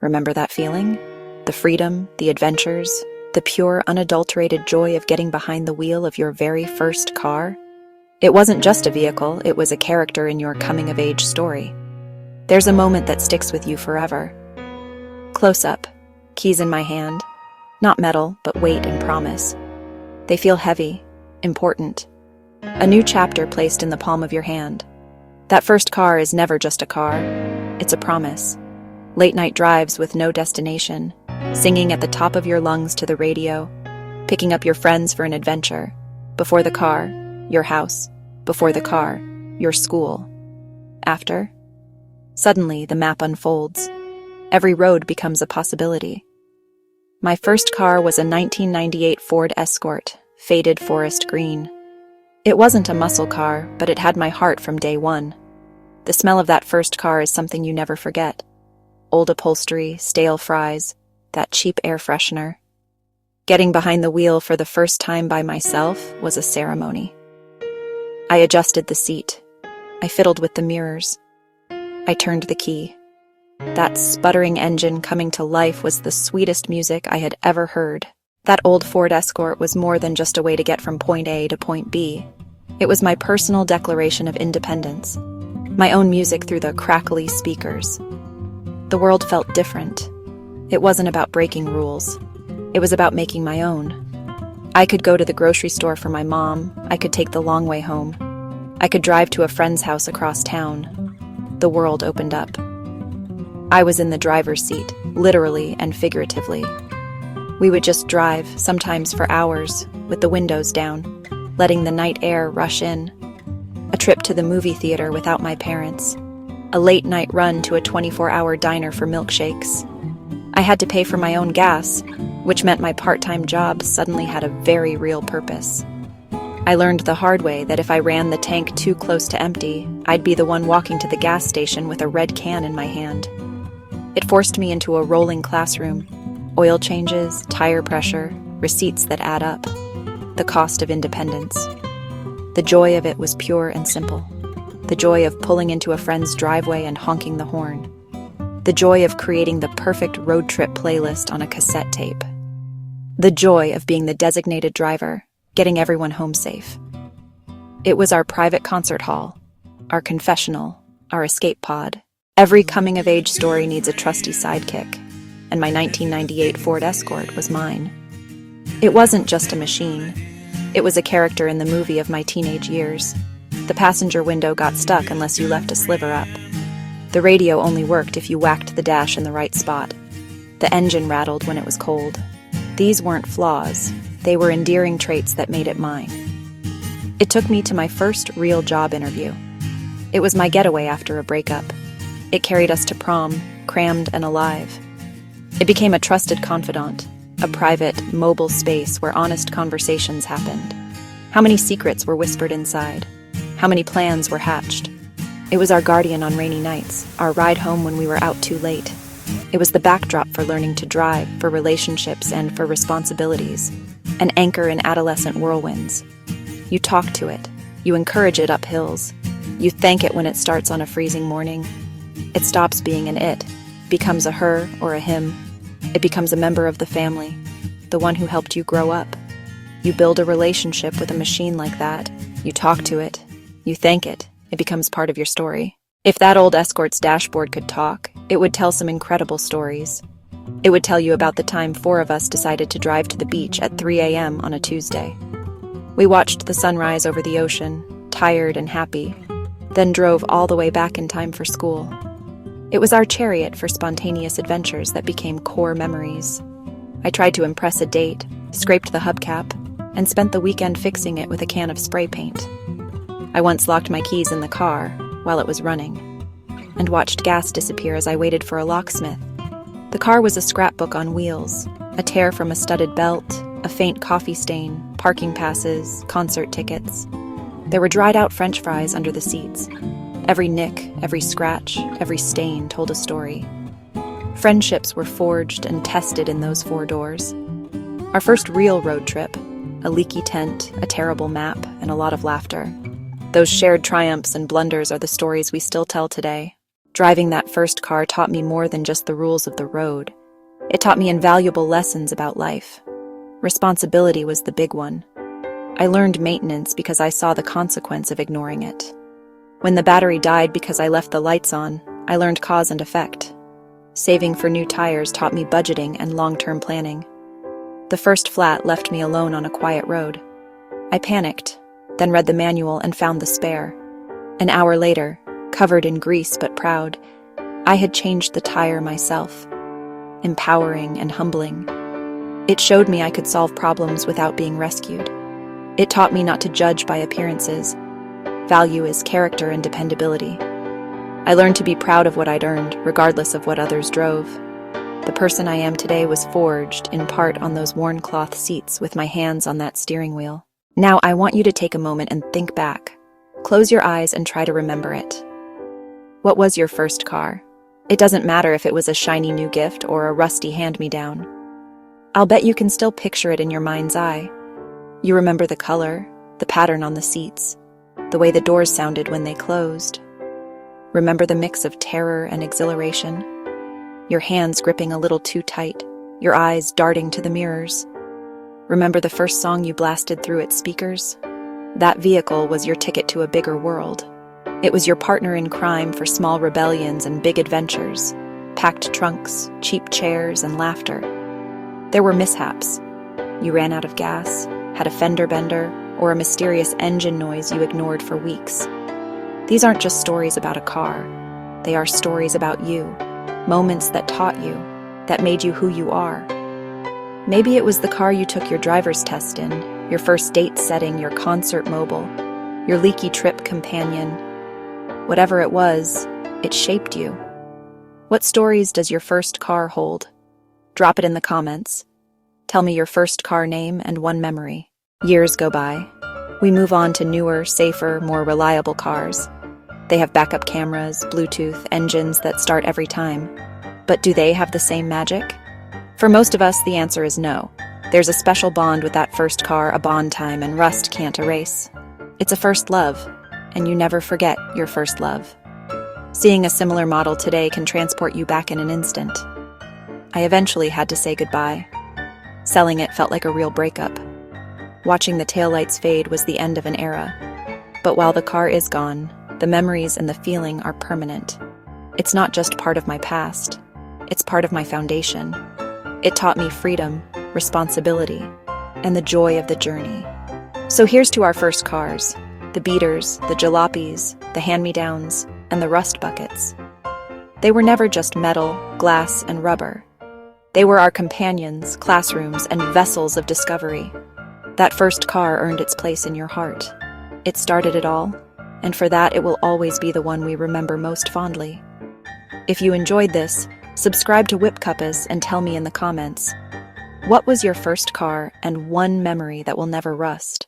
Remember that feeling? The freedom, the adventures, the pure, unadulterated joy of getting behind the wheel of your very first car? It wasn't just a vehicle, it was a character in your coming-of-age story. There's a moment that sticks with you forever. Close up, keys in my hand. Not metal, but weight and promise. They feel heavy, important. A new chapter placed in the palm of your hand. That first car is never just a car. It's a promise. Late-night drives with no destination, singing at the top of your lungs to the radio, picking up your friends for an adventure. Before the car, your house. Before the car, your school. After? Suddenly, the map unfolds. Every road becomes a possibility. My first car was a 1998 Ford Escort, faded forest green. It wasn't a muscle car, but it had my heart from day one. The smell of that first car is something you never forget. Old upholstery, stale fries, that cheap air freshener. Getting behind the wheel for the first time by myself was a ceremony. I adjusted the seat. I fiddled with the mirrors. I turned the key. That sputtering engine coming to life was the sweetest music I had ever heard. That old Ford Escort was more than just a way to get from point A to point B. It was my personal declaration of independence. My own music through the crackly speakers. The world felt different. It wasn't about breaking rules. It was about making my own. I could go to the grocery store for my mom. I could take the long way home. I could drive to a friend's house across town. The world opened up. I was in the driver's seat, literally and figuratively. We would just drive, sometimes for hours, with the windows down, letting the night air rush in. A trip to the movie theater without my parents. A late-night run to a 24-hour diner for milkshakes. I had to pay for my own gas, which meant my part-time job suddenly had a very real purpose. I learned the hard way that if I ran the tank too close to empty, I'd be the one walking to the gas station with a red can in my hand. It forced me into a rolling classroom. Oil changes, tire pressure, receipts that add up. The cost of independence. The joy of it was pure and simple. The joy of pulling into a friend's driveway and honking the horn. The joy of creating the perfect road trip playlist on a cassette tape. The joy of being the designated driver, getting everyone home safe. It was our private concert hall, our confessional, our escape pod. Every coming-of-age story needs a trusty sidekick, and my 1998 Ford Escort was mine. It wasn't just a machine. It was a character in the movie of my teenage years. The passenger window got stuck unless you left a sliver up. The radio only worked if you whacked the dash in the right spot. The engine rattled when it was cold. These weren't flaws. They were endearing traits that made it mine. It took me to my first real job interview. It was my getaway after a breakup. It carried us to prom, crammed and alive. It became a trusted confidant, a private, mobile space where honest conversations happened. How many secrets were whispered inside? How many plans were hatched? It was our guardian on rainy nights, our ride home when we were out too late. It was the backdrop for learning to drive, for relationships, and for responsibilities. An anchor in adolescent whirlwinds. You talk to it. You encourage it up hills. You thank it when it starts on a freezing morning. It stops being an it, becomes a her or a him. It becomes a member of the family, the one who helped you grow up. You build a relationship with a machine like that. You talk to it. You thank it. It becomes part of your story. If that old Escort's dashboard could talk, it would tell some incredible stories. It would tell you about the time 4 of us decided to drive to the beach at 3 a.m. on a Tuesday. We watched the sunrise over the ocean, tired and happy, then drove all the way back in time for school. It was our chariot for spontaneous adventures that became core memories. I tried to impress a date, scraped the hubcap, and spent the weekend fixing it with a can of spray paint. I once locked my keys in the car while it was running, and watched gas disappear as I waited for a locksmith. The car was a scrapbook on wheels, a tear from a studded belt, a faint coffee stain, parking passes, concert tickets. There were dried-out French fries under the seats. Every nick, every scratch, every stain told a story. Friendships were forged and tested in those 4 doors. Our first real road trip, a leaky tent, a terrible map, and a lot of laughter. Those shared triumphs and blunders are the stories we still tell today. Driving that first car taught me more than just the rules of the road. It taught me invaluable lessons about life. Responsibility was the big one. I learned maintenance because I saw the consequence of ignoring it. When the battery died because I left the lights on, I learned cause and effect. Saving for new tires taught me budgeting and long-term planning. The first flat left me alone on a quiet road. I panicked, then read the manual and found the spare. An hour later, covered in grease but proud, I had changed the tire myself. Empowering and humbling. It showed me I could solve problems without being rescued. It taught me not to judge by appearances. Value is character and dependability. I learned to be proud of what I'd earned, regardless of what others drove. The person I am today was forged, in part, on those worn cloth seats with my hands on that steering wheel. Now I want you to take a moment and think back. Close your eyes and try to remember it. What was your first car? It doesn't matter if it was a shiny new gift or a rusty hand-me-down. I'll bet you can still picture it in your mind's eye. You remember the color, the pattern on the seats, the way the doors sounded when they closed. Remember the mix of terror and exhilaration? Your hands gripping a little too tight, your eyes darting to the mirrors. Remember the first song you blasted through its speakers? That vehicle was your ticket to a bigger world. It was your partner in crime for small rebellions and big adventures, packed trunks, cheap chairs, and laughter. There were mishaps. You ran out of gas, had a fender bender, or a mysterious engine noise you ignored for weeks. These aren't just stories about a car. They are stories about you, moments that taught you, that made you who you are. Maybe it was the car you took your driver's test in, your first date setting, your concert mobile, your leaky trip companion. Whatever it was, it shaped you. What stories does your first car hold? Drop it in the comments. Tell me your first car name and one memory. Years go by. We move on to newer, safer, more reliable cars. They have backup cameras, Bluetooth, engines that start every time. But do they have the same magic? For most of us, the answer is no. There's a special bond with that first car, a bond time and rust can't erase. It's a first love, and you never forget your first love. Seeing a similar model today can transport you back in an instant. I eventually had to say goodbye. Selling it felt like a real breakup. Watching the taillights fade was the end of an era. But while the car is gone, the memories and the feeling are permanent. It's not just part of my past. It's part of my foundation. It taught me freedom, responsibility, and the joy of the journey. So here's to our first cars, the beaters, the jalopies, the hand-me-downs, and the rust buckets. They were never just metal, glass, and rubber. They were our companions, classrooms, and vessels of discovery. That first car earned its place in your heart. It started it all, and for that it will always be the one we remember most fondly. If you enjoyed this, subscribe to Whip Cuppas and tell me in the comments, what was your first car and one memory that will never rust?